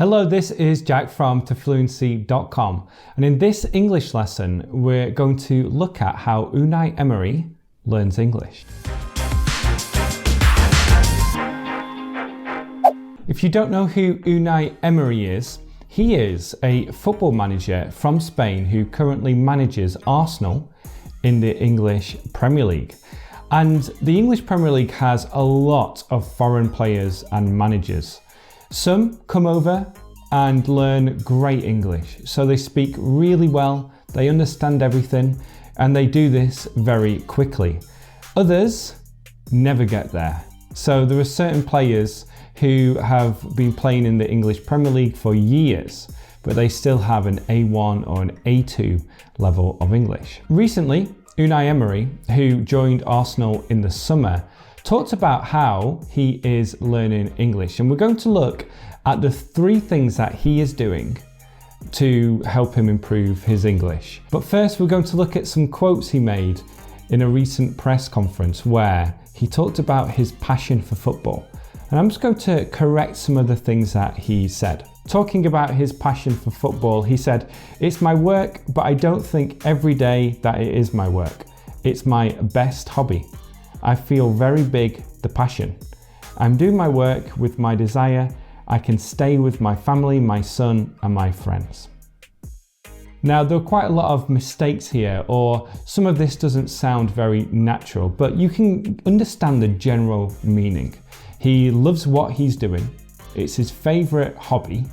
Hello, this is Jack from Fluency.com, and in this English lesson we're going to look at how Unai Emery learns English. If you don't know who Unai Emery is, he is a football manager from Spain who currently manages Arsenal in the English Premier League. And the English Premier League has a lot of foreign players and managers. Some come over and learn great English, so they speak really well, they understand everything, and they do this very quickly. Others never get there. So there are certain players who have been playing in the English Premier League for years, but they still have an A1 or an A2 level of English. Recently, Unai Emery, who joined Arsenal in the summer, talked about how he is learning English, and we're going to look at the 3 things that he is doing to help him improve his English. But first, we're going to look at some quotes he made in a recent press conference where he talked about his passion for football. And I'm just going to correct some of the things that he said. Talking about his passion for football, he said, "It's my work, but I don't think every day that it is my work. It's my best hobby. I feel very big, the passion. I'm doing my work with my desire. I can stay with my family, my son, and my friends." Now, there are quite a lot of mistakes here, or some of this doesn't sound very natural, but you can understand the general meaning. He loves what he's doing. It's his favorite hobby.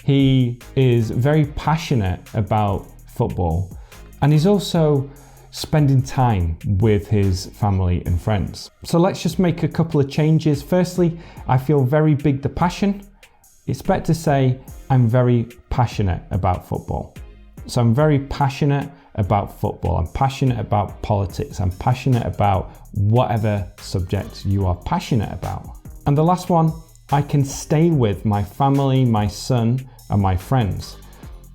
He is very passionate about football, and he's also spending time with his family and friends. So let's just make a couple of changes. Firstly, I feel very big, the passion. It's better to say, I'm very passionate about football. So I'm very passionate about football. I'm passionate about politics. I'm passionate about whatever subject you are passionate about. And the last one, I can stay with my family, my son, and my friends.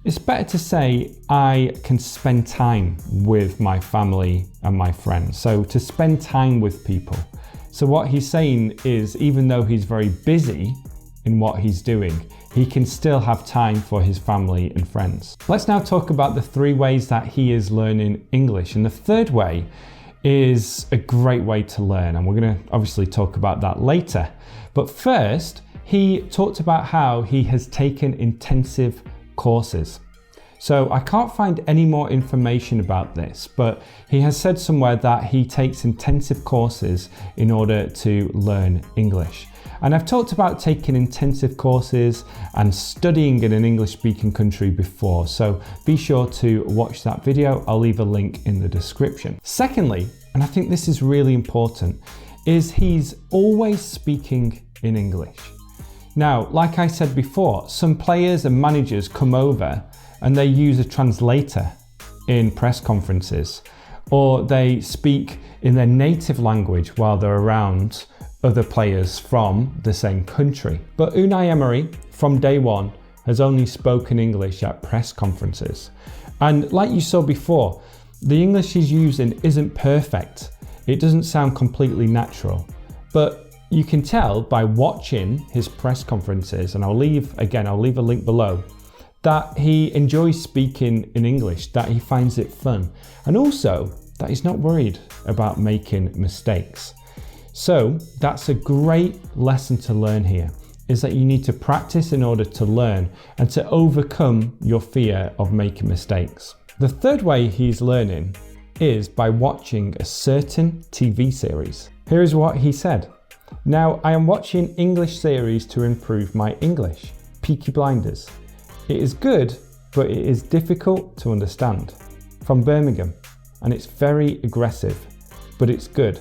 It's better to say I can spend time with my family and my friends. So to spend time with people. So what he's saying is, even though he's very busy in what he's doing, he can still have time for his family and friends. Let's now talk about the 3 ways that he is learning English. And the third way is a great way to learn, and we're going to obviously talk about that later. But first, he talked about how he has taken intensive courses. So I can't find any more information about this, but he has said somewhere that he takes intensive courses in order to learn English. And I've talked about taking intensive courses and studying in an English-speaking country before, so be sure to watch that video. I'll leave a link in the description. Secondly, and I think this is really important, is he's always speaking in English. Now, like I said before, some players and managers come over and they use a translator in press conferences, or they speak in their native language while they're around other players from the same country. But Unai Emery, from day one, has only spoken English at press conferences. And like you saw before, the English he's using isn't perfect. It doesn't sound completely natural, but you can tell by watching his press conferences, and I'll leave a link below, that he enjoys speaking in English, that he finds it fun, and also that he's not worried about making mistakes. So that's a great lesson to learn here, is that you need to practice in order to learn and to overcome your fear of making mistakes. The third way he's learning is by watching a certain TV series. Here is what he said. "Now, I am watching English series to improve my English. Peaky Blinders. It is good, but it is difficult to understand. From Birmingham, and it's very aggressive, but it's good.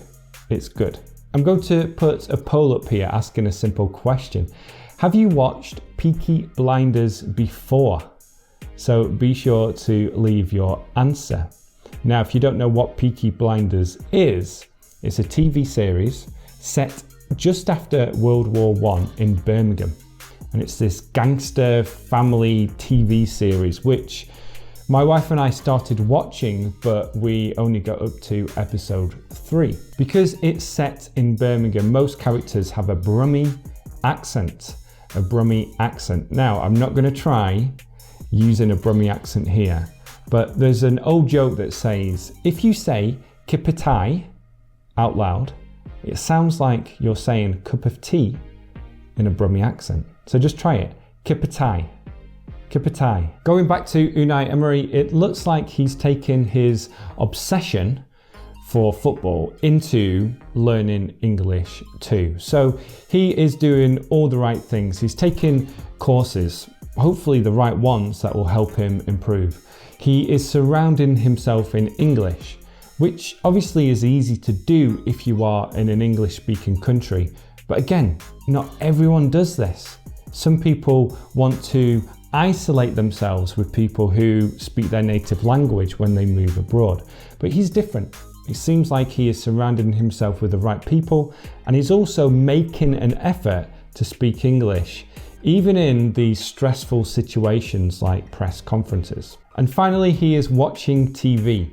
It's good." I'm going to put a poll up here asking a simple question. Have you watched Peaky Blinders before? So be sure to leave your answer. Now, if you don't know what Peaky Blinders is, it's a TV series set just after World War I in Birmingham. And it's this gangster family TV series, which my wife and I started watching, but we only got up to episode 3. Because it's set in Birmingham, most characters have a Brummie accent. a Brummie accent. Now, I'm not going to try using a Brummie accent here, but there's an old joke that says, if you say kipatai out loud, it sounds like you're saying cup of tea in a Brummie accent. So just try it, kipatai. Kipatai. Going back to Unai Emery, it looks like he's taken his obsession for football into learning English too. So he is doing all the right things. He's taking courses, hopefully the right ones that will help him improve. He is surrounding himself in English, which obviously is easy to do if you are in an English-speaking country. But again, not everyone does this. Some people want to isolate themselves with people who speak their native language when they move abroad. But he's different. It seems like he is surrounding himself with the right people, and he's also making an effort to speak English, even in these stressful situations like press conferences. And finally, he is watching TV.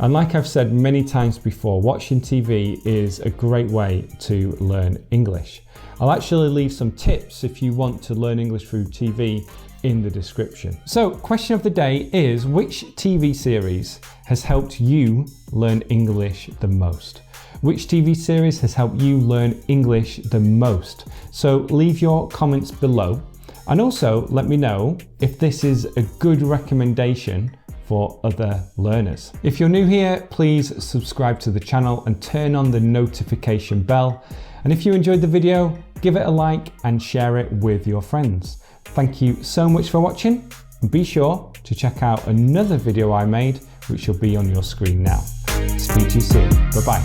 And like I've said many times before, watching TV is a great way to learn English. I'll actually leave some tips if you want to learn English through TV in the description. So, question of the day is, which TV series has helped you learn English the most? Which TV series has helped you learn English the most? So leave your comments below, and also let me know if this is a good recommendation for other learners. If you're new here, please subscribe to the channel and turn on the notification bell. And if you enjoyed the video, give it a like and share it with your friends. Thank you so much for watching, and be sure to check out another video I made, which will be on your screen now. Speak to you soon. Bye-bye.